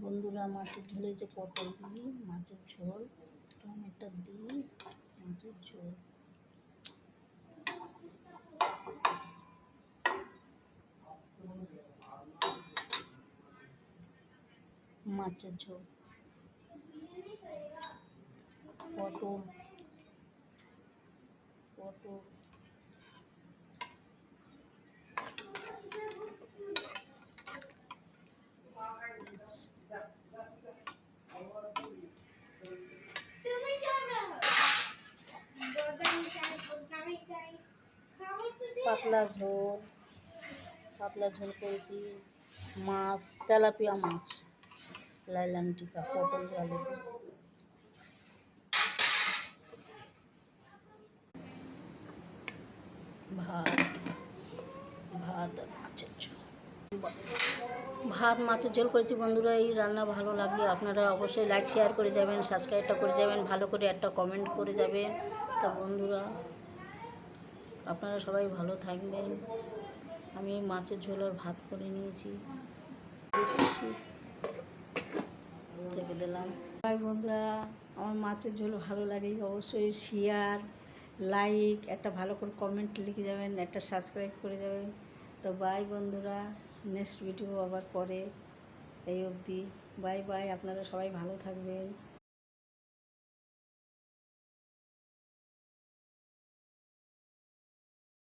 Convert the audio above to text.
বন্ধুরা মাছের ঝোলে যে পটল দিই, মাছের ঝোল, টমেটো দিই, মাছের ঝোল। মাছের ঝোল, পটল পটল পাতলা ঝোল করেছি। মাছ, তেলাপিয়া মাছ, লাইলাম টিকা, পটল দিয়ে আলু দিয়ে। ভাত মাছের ঝোল করেছি। বন্ধুরা, এই রান্না ভালো লাগলে আপনারা অবশ্যই লাইক শেয়ার করে যাবেন, সাবস্ক্রাইবটা করে যাবেন, ভালো করে একটা কমেন্ট করে যাবেন। তা বন্ধুরা, আপনারা সবাই ভালো থাকবেন। আমি মাছের ঝোল আর ভাত করে নিয়েছি, দিচ্ছি, রেখে দিলাম। ভাই বন্ধুরা, আমার মাছের ঝোল ভালো লাগে অবশ্যই শেয়ার, লাইক, একটা ভালো করে কমেন্ট লিখে যাবেন, একটা সাবস্ক্রাইব করে যাবেন। তো বাই বন্ধুরা, নেক্সট ভিডিও আবার পরে, এই অবধি বাই বাই। আপনারা সবাই ভালো থাকবেন।